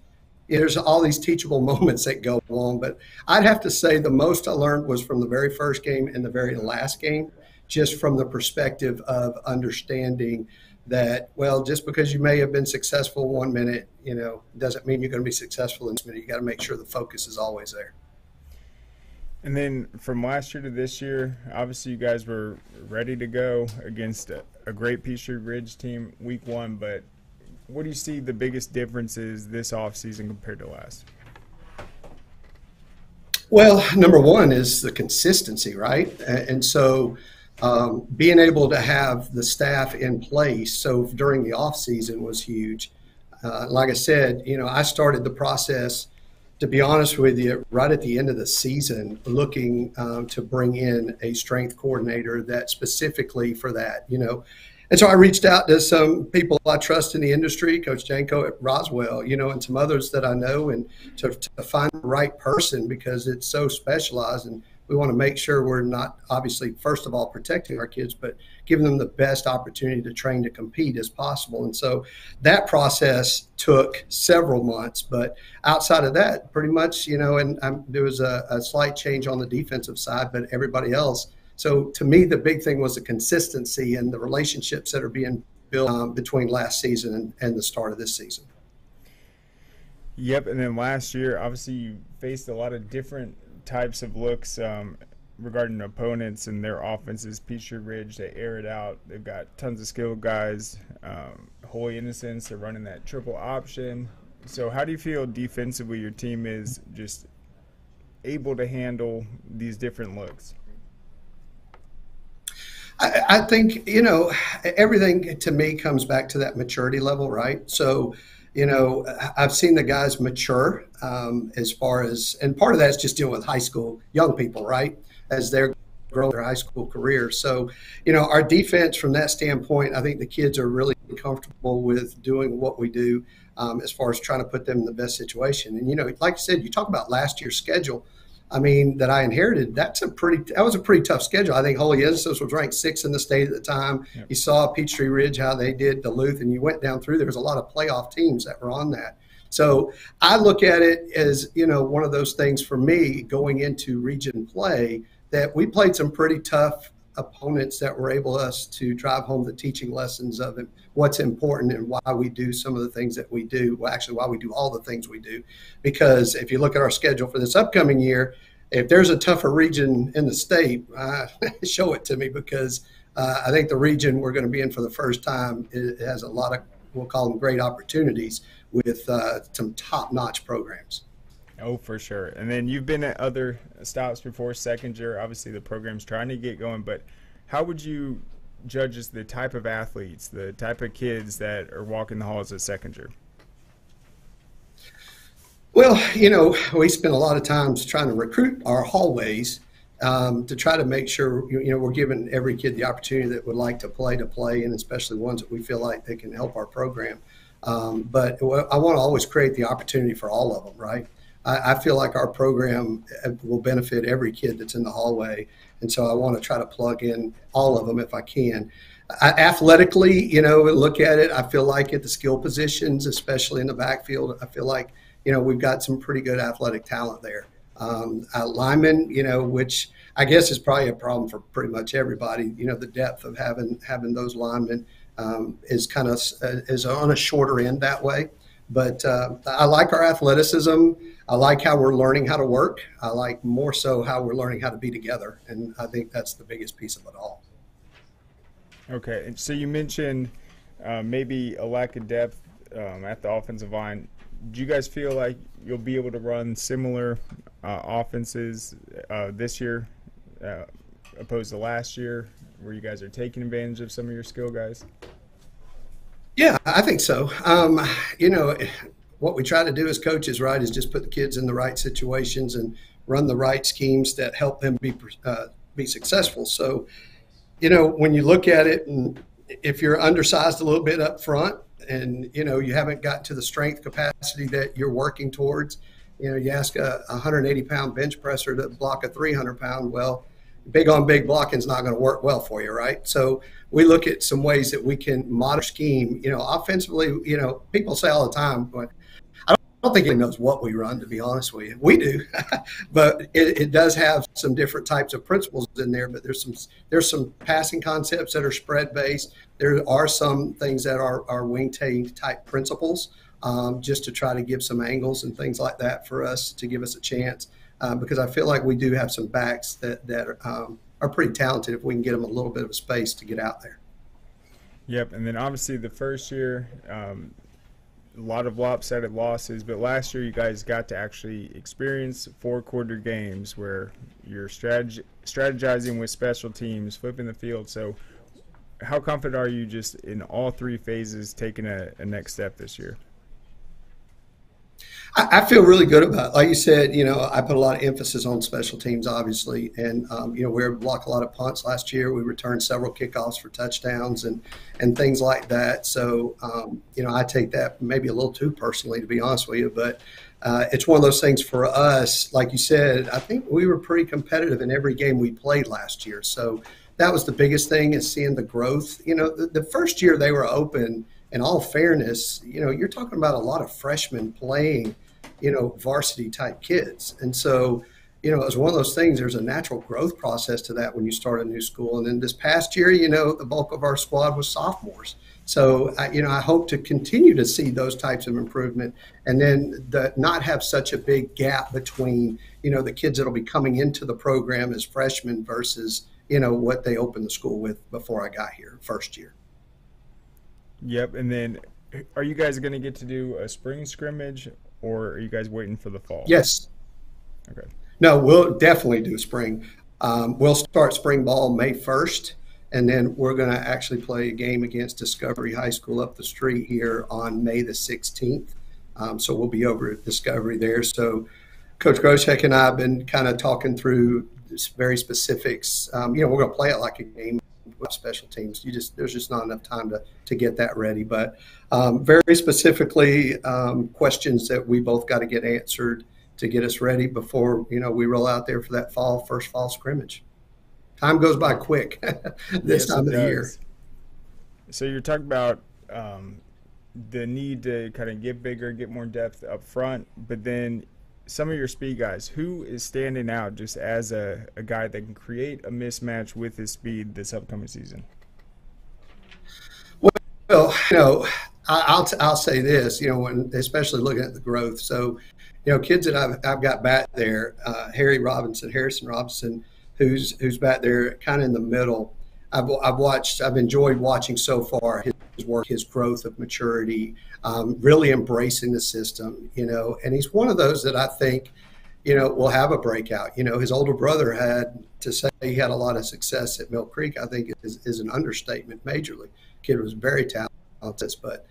there's all these teachable moments that go on. But I'd have to say the most I learned was from the very first game and the very last game, just from the perspective of understanding that, well, just because you may have been successful 1 minute, doesn't mean you're going to be successful in this minute. You got to make sure the focus is always there. And then from last year to this year, obviously you guys were ready to go against a great Peachtree Ridge team week 1, but what do you see the biggest differences this offseason compared to last? Well, number one is the consistency, right? And so being able to have the staff in place so during the off season was huge. Like I said, I started the process, to be honest with you, right at the end of the season, looking to bring in a strength coordinator that specifically for that, And so I reached out to some people I trust in the industry, Coach Janko at Roswell, and some others that I know, and to find the right person because it's so specialized. And we want to make sure we're not, obviously, first of all, protecting our kids, but giving them the best opportunity to train to compete as possible. And so that process took several months. But outside of that, pretty much, and there was a slight change on the defensive side, but everybody else. So to me, the big thing was the consistency and the relationships that are being built between last season and the start of this season. Yep, and then last year, obviously, you faced a lot of different types of looks regarding opponents and their offenses. Peachtree Ridge, they air it out. They've got tons of skilled guys. Holy Innocents, they're running that triple option. So how do you feel defensively your team is just able to handle these different looks? I think, everything to me comes back to that maturity level, right? So, I've seen the guys mature as far as, and part of that is just dealing with high school young people, right? As they're growing their high school career. So, our defense from that standpoint, I think the kids are really comfortable with doing what we do as far as trying to put them in the best situation. And, like I said, you talk about last year's schedule. That I inherited, that was a pretty tough schedule. I think Holy Innocents was ranked 6th in the state at the time. Yep. You saw Peachtree Ridge, how they did Duluth, and you went down through. There was a lot of playoff teams that were on that. So I look at it as, one of those things for me going into region play that we played some pretty tough opponents that were able us to drive home the teaching lessons of it, what's important and why we do some of the things that we do. Well, actually, why we do all the things we do. Because if you look at our schedule for this upcoming year, if there's a tougher region in the state, show it to me because I think the region we're going to be in for the first time it has a lot of, we'll call them great opportunities with some top-notch programs. Oh, for sure. And then you've been at other stops before, Seckinger. Obviously, the program's trying to get going, but how would you judge as the type of athletes, the type of kids that are walking the halls at Seckinger? Well, we spend a lot of times trying to recruit our hallways to try to make sure, we're giving every kid the opportunity that would like to play, and especially ones that we feel like they can help our program. But I want to always create the opportunity for all of them, right? I feel like our program will benefit every kid that's in the hallway. And so I want to try to plug in all of them if I can. Athletically, look at it, I feel like at the skill positions, especially in the backfield, I feel like, we've got some pretty good athletic talent there. Linemen, which I guess is probably a problem for pretty much everybody, the depth of having those linemen is kind of is on a shorter end that way. But I like our athleticism. I like how we're learning how to work. I like more so how we're learning how to be together. And I think that's the biggest piece of it all. Okay. And so you mentioned maybe a lack of depth at the offensive line. Do you guys feel like you'll be able to run similar offenses this year opposed to last year where you guys are taking advantage of some of your skill guys? Yeah, I think so. What we try to do as coaches, right, is just put the kids in the right situations and run the right schemes that help them be successful. So, when you look at it, and if you're undersized a little bit up front and, you haven't gotten to the strength capacity that you're working towards, you ask a 180-pound bench presser to block a 300-pound, well, big on big blocking is not going to work well for you, right? So we look at some ways that we can modify scheme. Offensively, people say all the time, but I don't think anyone knows what we run, to be honest with you. We do, but it does have some different types of principles in there. But there's some passing concepts that are spread based. There are some things that are wing T type principles, just to try to give some angles and things like that for us to give us a chance. because I feel like we do have some backs that are pretty talented if we can get them a little bit of a space to get out there. Yep, and then obviously the first year, a lot of lopsided losses, but last year you guys got to actually experience 4-quarter games where you're strategizing with special teams, flipping the field. So how confident are you just in all 3 phases taking a next step this year? I feel really good about it. Like you said, I put a lot of emphasis on special teams, obviously. And, we were able to block a lot of punts last year. We returned several kickoffs for touchdowns and things like that. So, I take that maybe a little too personally, to be honest with you. But it's one of those things for us. Like you said, I think we were pretty competitive in every game we played last year. So that was the biggest thing, is seeing the growth. The first year they were open, in all fairness, you're talking about a lot of freshmen playing, varsity type kids. And so, it was one of those things, there's a natural growth process to that when you start a new school. And then this past year, the bulk of our squad was sophomores. So, I hope to continue to see those types of improvement, and then not have such a big gap between, the kids that'll be coming into the program as freshmen versus, what they opened the school with before I got here first year. Yep, and then are you guys going to get to do a spring scrimmage, or are you guys waiting for the fall? Yes. Okay. No, we'll definitely do spring. We'll start spring ball May 1st, and then we're going to actually play a game against Discovery High School up the street here on May the 16th. So we'll be over at Discovery there. So Coach Groshek and I have been kind of talking through very specifics. We're going to play it like a game with special teams. There's just not enough time to get that ready. But very specifically, questions that we both got to get answered to get us ready before we roll out there for that first fall scrimmage. Time goes by quick this time of the year. So you're talking about the need to kind of get bigger, get more depth up front, but then some of your speed guys, who is standing out just as a guy that can create a mismatch with his speed this upcoming season? Well, I'll say this, especially looking at the growth. So, kids that I've got back there, Harrison Robinson, who's back there kind of in the middle. I've enjoyed watching so far his work, his growth of maturity, really embracing the system, and he's one of those that I think, will have a breakout. His older brother had to say he had a lot of success at Mill Creek, I think is an understatement majorly. Kid was very talented, but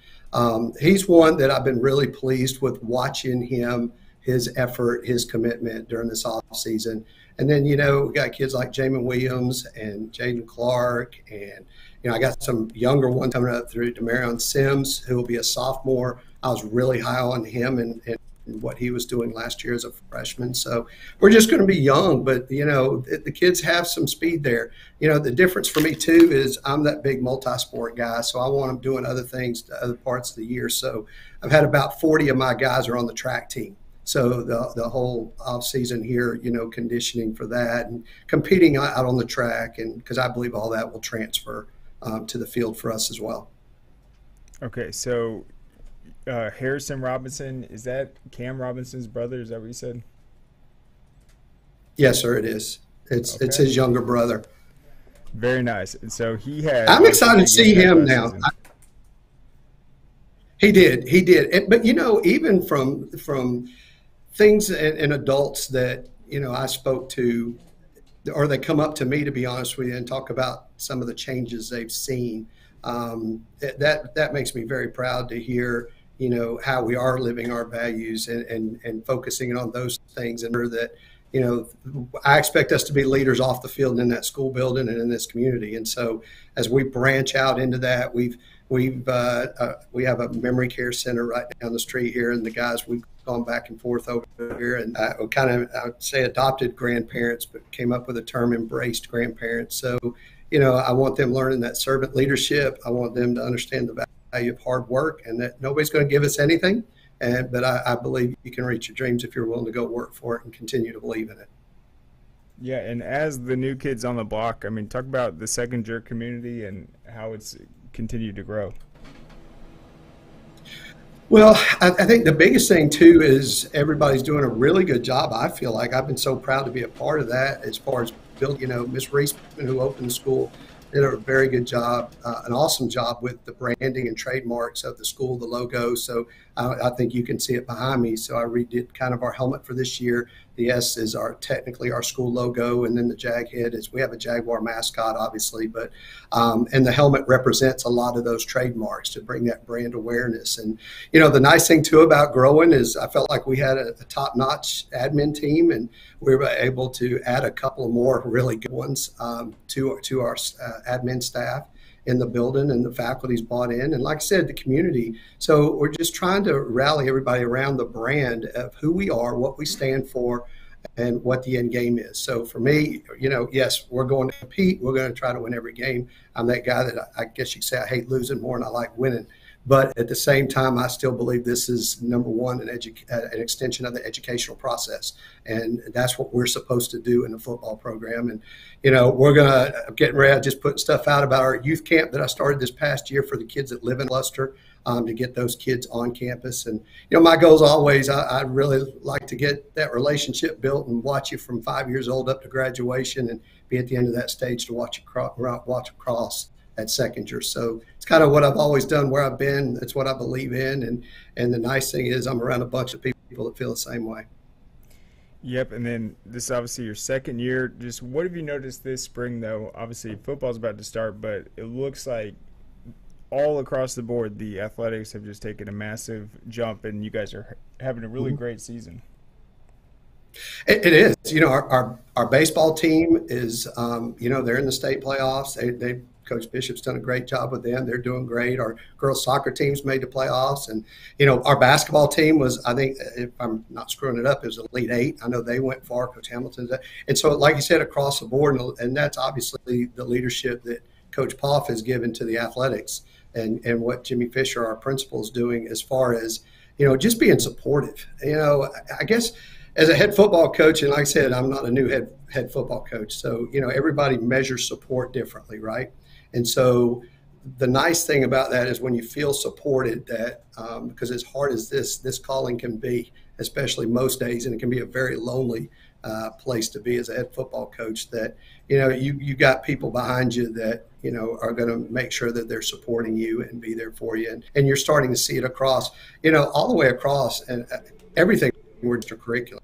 he's one that I've been really pleased with watching him, his effort, his commitment during this off season. And then, we got kids like Jamin Williams and Jaden Clark, and, I got some younger one coming up through Demarion Sims, who will be a sophomore. I was really high on him and what he was doing last year as a freshman. So we're just going to be young, but, the kids have some speed there. The difference for me, too, is I'm that big multi-sport guy, so I want them doing other things to other parts of the year. So I've had about 40 of my guys are on the track team. So the whole off season here, conditioning for that and competing out on the track, and because I believe all that will transfer to the field for us as well. Okay, so Harrison Robinson, is that Cam Robinson's brother? Is that what you said? Yes, sir, it is. It's his younger brother. Very nice. And so he had. I'm excited to see him now. He did. But even from things and adults that I spoke to, or they come up to me, to be honest with you, and talk about some of the changes they've seen. That makes me very proud to hear how we are living our values and focusing on those things, and that I expect us to be leaders off the field and in that school building and in this community. And so as we branch out into that, we have a memory care center right down the street here, and the guys, we've gone back and forth over here, and I would say adopted grandparents, but came up with a term, embraced grandparents. So, I want them learning that servant leadership. I want them to understand the value of hard work, and that nobody's going to give us anything. But I believe you can reach your dreams if you're willing to go work for it and continue to believe in it. Yeah, and as the new kids on the block, talk about the Seckinger community and how it's continued to grow. Well, I think the biggest thing too is everybody's doing a really good job. I feel like I've been so proud to be a part of that as far as building, Miss Reese, who opened the school, did a very good job, an awesome job with the branding and trademarks of the school, the logo. So I think you can see it behind me. So I redid kind of our helmet for this year. The S is technically our school logo, and then the Jag head is, we have a Jaguar mascot, obviously, but and the helmet represents a lot of those trademarks to bring that brand awareness. And the nice thing too about growing is I felt like we had a top-notch admin team, and we were able to add a couple of more really good ones to our admin staff in the building, and the faculty's bought in, and like I said, the community. So we're just trying to rally everybody around the brand of who we are, what we stand for, and what the end game is. So for me, yes, we're going to compete. We're going to try to win every game. I'm that guy that I guess you could say I hate losing more than I like winning. But at the same time, I still believe this is, number one, an extension of the educational process. And that's what we're supposed to do in the football program. And, we're going to get ready, just putting stuff out about our youth camp that I started this past year for the kids that live in Luster, to get those kids on campus. And, my goal is always, I really like to get that relationship built and watch you from 5 years old up to graduation and be at the end of that stage to watch across at Seckinger. So it's kind of what I've always done, where I've been. It's what I believe in. And the nice thing is I'm around a bunch of people that feel the same way. Yep, and then this is obviously your second year. Just what have you noticed this spring, though? Obviously, football's about to start, but it looks like all across the board, the athletics have just taken a massive jump, and you guys are having a really great season. It is. Our baseball team is, they're in the state playoffs. They Coach Bishop's done a great job with them. They're doing great. Our girls soccer team's made the playoffs. And, our basketball team was, I think, if I'm not screwing it up, it was Elite Eight. I know they went far, Coach Hamilton's. And so, like you said, across the board, and that's obviously the leadership that Coach Poff has given to the athletics, and what Jimmy Fisher, our principal, is doing as far as, just being supportive. I guess as a head football coach, and like I said, I'm not a new head football coach, so, everybody measures support differently, right? And so the nice thing about that is when you feel supported, that because as hard as this calling can be, especially most days, and it can be a very lonely place to be as a head football coach, that you got people behind you that are going to make sure that they're supporting you and be there for you, and you're starting to see it across, all the way across, and everything. We're extracurricular.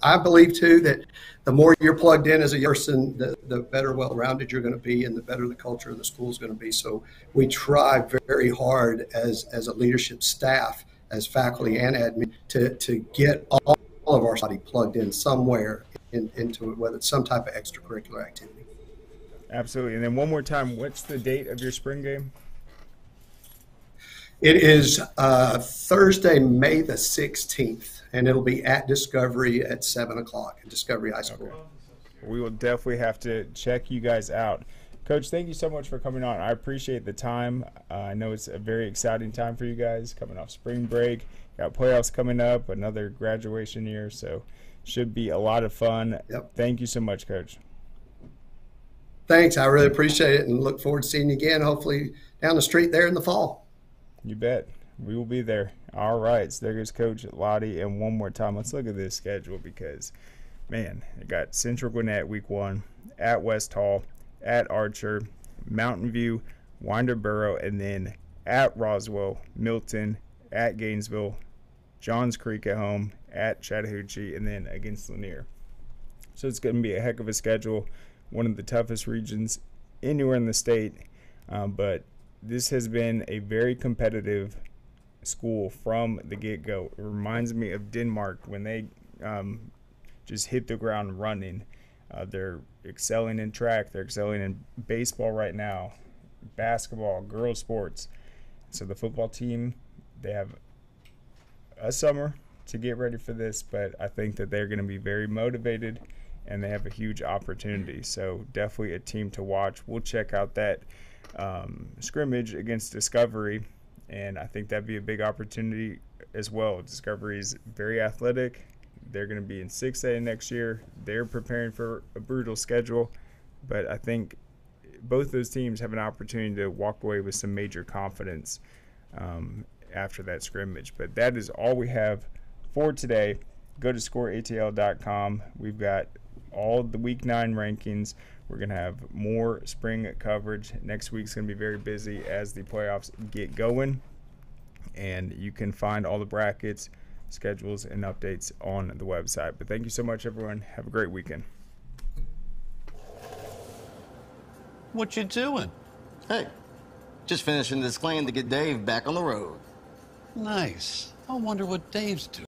I believe too that the more you're plugged in as a person, the better well-rounded you're going to be, and the better the culture of the school is going to be. So we try very hard as a leadership staff, as faculty and admin, to get all of our body plugged in somewhere into it, whether it's some type of extracurricular activity. Absolutely. And then one more time, what's the date of your spring game? It is Thursday, May the 16th, and it'll be at Discovery at 7 o'clock at Discovery High School. Okay. We will definitely have to check you guys out. Coach, thank you so much for coming on. I appreciate the time. I know it's a very exciting time for you guys, coming off spring break. Got playoffs coming up, another graduation year, so should be a lot of fun. Yep. Thank you so much, Coach. Thanks. I really appreciate it, and look forward to seeing you again, hopefully down the street there in the fall. You bet. We will be there. All right. So there goes Coach Lotti. And one more time, let's look at this schedule because, man, it got Central Gwinnett week 1, at West Hall, at Archer, Mountain View, Winterboro, and then at Roswell, Milton, at Gainesville, Johns Creek at home, at Chattahoochee, and then against Lanier. So it's going to be a heck of a schedule, one of the toughest regions anywhere in the state, but this has been a very competitive school from the get-go. It reminds me of Denmark when they just hit the ground running. They're excelling in track. They're excelling in baseball right now, basketball, girls sports. So the football team, they have a summer to get ready for this, but I think that they're going to be very motivated and they have a huge opportunity. So definitely a team to watch. We'll check out that scrimmage against Discovery, and I think that'd be a big opportunity as well. Discovery is very athletic. They're going to be in 6A next year. They're preparing for a brutal schedule, but I think both those teams have an opportunity to walk away with some major confidence after that scrimmage. But that is all we have for today. Go to scoreatl.com. We've got all the week 9 rankings. We're going to have more spring coverage. Next week's going to be very busy as the playoffs get going. And you can find all the brackets, schedules, and updates on the website. But thank you so much, everyone. Have a great weekend. What you doing? Hey, just finishing this claim to get Dave back on the road. Nice. I wonder what Dave's doing.